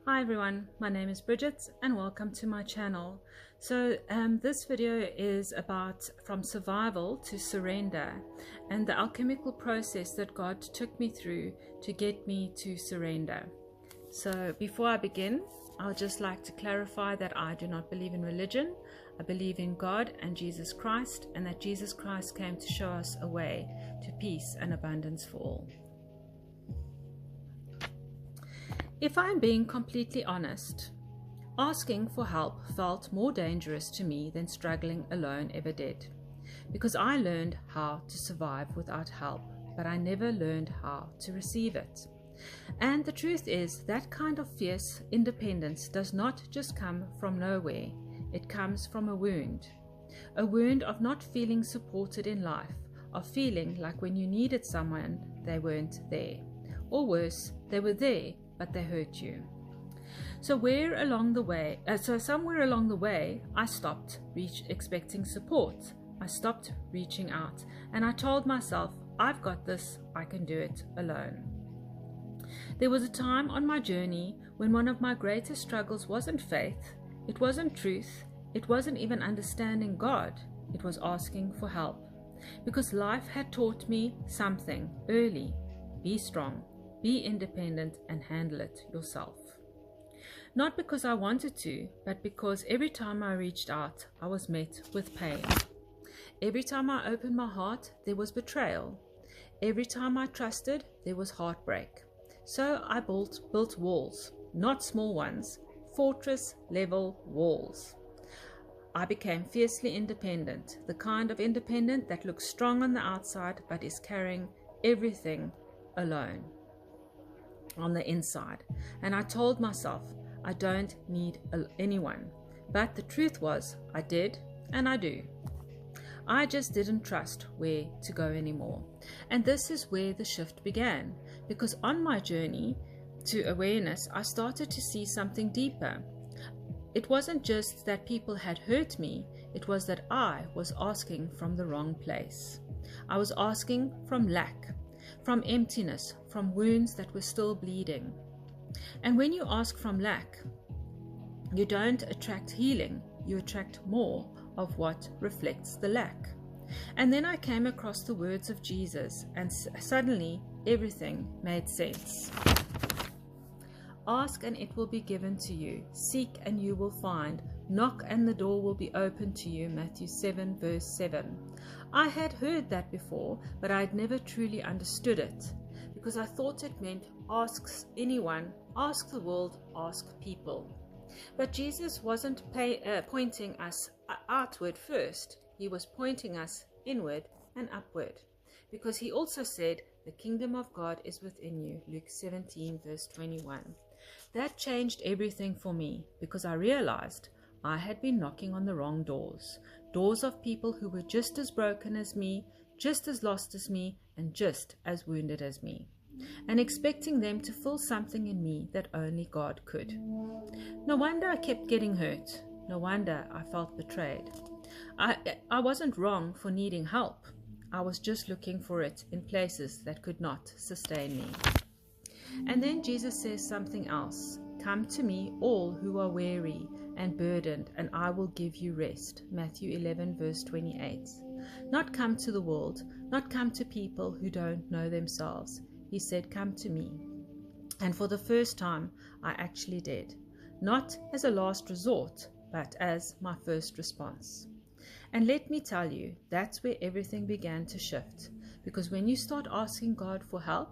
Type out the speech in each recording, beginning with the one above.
Hi everyone, my name is Bridget and welcome to my channel. This video is about from survival to surrender and the alchemical process that God took me through to get me to surrender. So before I begin, I'd just like to clarify that I do not believe in religion. I believe in God and Jesus Christ, and that Jesus Christ came to show us a way to peace and abundance for all. If I'm being completely honest, asking for help felt more dangerous to me than struggling alone ever did, because I learned how to survive without help, but I never learned how to receive it. And the truth is, that kind of fierce independence does not just come from nowhere. It comes from a wound of not feeling supported in life, of feeling like when you needed someone, they weren't there. Or worse, they were there, but they hurt you. Somewhere along the way, I stopped expecting support. I stopped reaching out, and I told myself, I've got this, I can do it alone. There was a time on my journey when one of my greatest struggles wasn't faith, it wasn't truth, it wasn't even understanding God, it was asking for help. Because life had taught me something early: be strong, be independent, and handle it yourself. Not because I wanted to, but because every time I reached out, I was met with pain. Every time I opened my heart, there was betrayal. Every time I trusted, there was heartbreak. So I built walls, not small ones, fortress-level walls. I became fiercely independent, the kind of independent that looks strong on the outside, but is carrying everything alone on the inside. And I told myself, I don't need anyone. But the truth was, I did, and I do. I just didn't trust where to go anymore. And this is where the shift began, because on my journey to awareness, I started to see something deeper. It wasn't just that people had hurt me, it was that I was asking from the wrong place. I was asking from lack, from emptiness, from wounds that were still bleeding. And when you ask from lack, you don't attract healing, you attract more of what reflects the lack. And then I came across the words of Jesus, and suddenly everything made sense. Ask and it will be given to you. Seek and you will find. Knock and the door will be opened to you. Matthew 7 verse 7. I had heard that before, but I had never truly understood it, because I thought it meant ask anyone, ask the world, ask people. But Jesus wasn't pointing us outward first. He was pointing us inward and upward, because he also said, the kingdom of God is within you. Luke 17 verse 21. That changed everything for me, because I realized I had been knocking on the wrong doors of people who were just as broken as me, just as lost as me, and just as wounded as me, and expecting them to fill something in me that only God could. No wonder I kept getting hurt. No wonder I felt betrayed. I wasn't wrong for needing help. I was just looking for it in places that could not sustain me. And then Jesus says something else. Come to me, all who are weary and burdened, and I will give you rest. Matthew 11 verse 28. Not come to the world, not come to people who don't know themselves. He said, come to me. And for the first time, I actually did. Not as a last resort, but as my first response. And let me tell you, that's where everything began to shift. Because when you start asking God for help,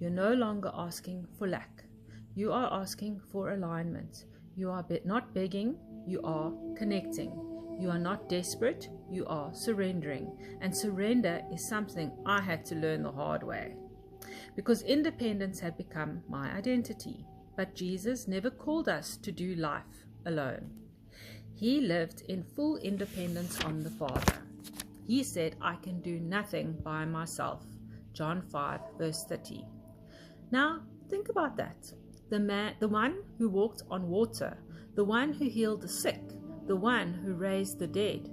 you're no longer asking for lack. You are asking for alignment. You are not begging, you are connecting. You are not desperate, you are surrendering. And surrender is something I had to learn the hard way, because independence had become my identity. But Jesus never called us to do life alone. He lived in full independence on the Father. He said, I can do nothing by myself. John 5 verse 30. Now, think about that. The one who walked on water, the one who healed the sick, the one who raised the dead,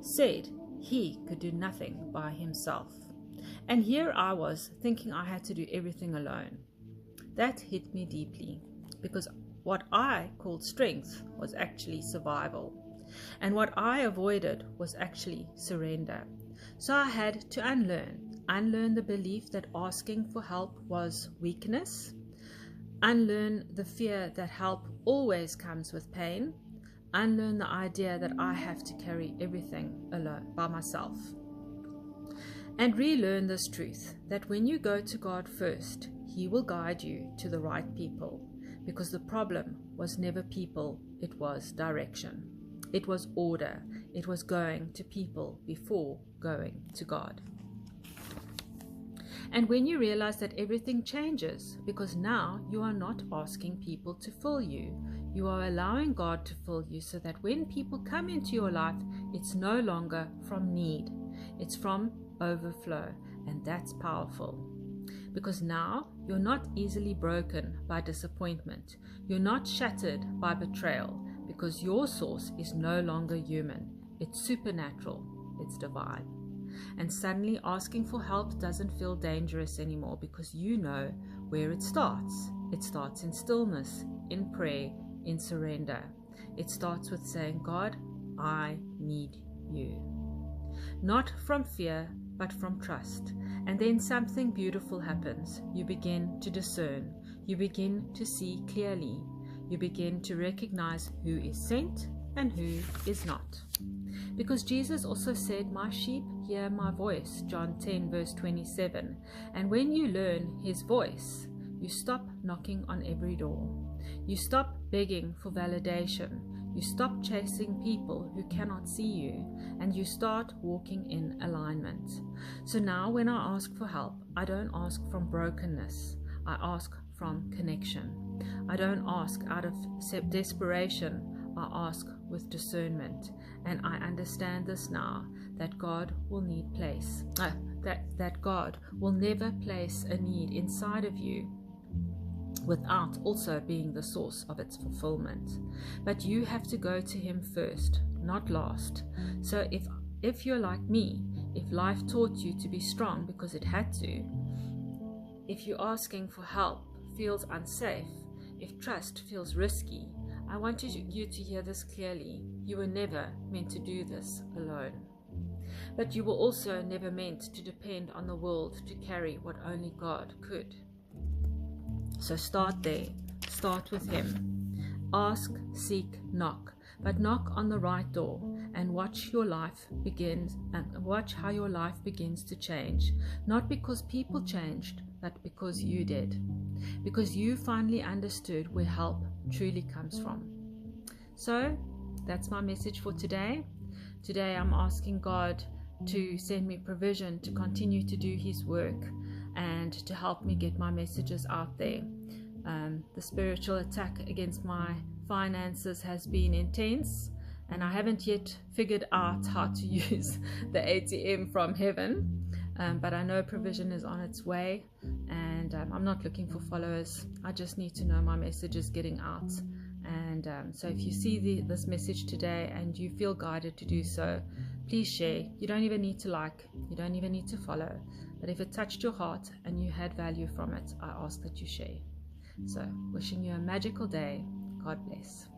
said he could do nothing by himself. And here I was thinking I had to do everything alone. That hit me deeply, because what I called strength was actually survival. And what I avoided was actually surrender. So I had to unlearn the belief that asking for help was weakness, unlearn the fear that help always comes with pain, unlearn the idea that I have to carry everything alone by myself, and relearn this truth that when you go to God first, He will guide you to the right people, because the problem was never people, it was direction. It was order. It was going to people before going to God. And when you realize that everything changes, because now you are not asking people to fill you, you are allowing God to fill you, so that when people come into your life, it's no longer from need, it's from overflow. And that's powerful, because now you're not easily broken by disappointment. You're not shattered by betrayal, because your source is no longer human. It's supernatural. It's divine. And suddenly asking for help doesn't feel dangerous anymore, because you know where it starts. It starts in stillness, in prayer, in surrender. It starts with saying, God, I need you. Not from fear, but from trust. And then something beautiful happens. You begin to discern. You begin to see clearly. You begin to recognize who is sent and who is not. Because Jesus also said, my sheep hear my voice, John 10 verse 27. And when you learn His voice, you stop knocking on every door. You stop begging for validation. You stop chasing people who cannot see you, and you start walking in alignment. So now when I ask for help, I don't ask from brokenness. I ask from connection. I don't ask out of desperation. I ask with discernment. And I understand this now, that God will need place. That God will never place a need inside of you without also being the source of its fulfillment. But you have to go to Him first, not last. So if you're like me, if life taught you to be strong because it had to, if you asking for help feels unsafe, if trust feels risky, I want you to hear this clearly. You were never meant to do this alone. But you were also never meant to depend on the world to carry what only God could. So start there. Start with Him. Ask, seek, knock. But knock on the right door and watch how your life begins to change. Not because people changed, but because you did. Because you finally understood where help truly comes from. So that's my message for today. Today I'm asking God to send me provision to continue to do His work and to help me get my messages out there. The spiritual attack against my finances has been intense, and I haven't yet figured out how to use the ATM from heaven, but I know provision is on its way, and I'm not looking for followers. I just need to know my message is getting out. And so if you see this message today and you feel guided to do so, please share. You don't even need to like, you don't even need to follow, but if it touched your heart and you had value from it, I ask that you share. So wishing you a magical day. God bless.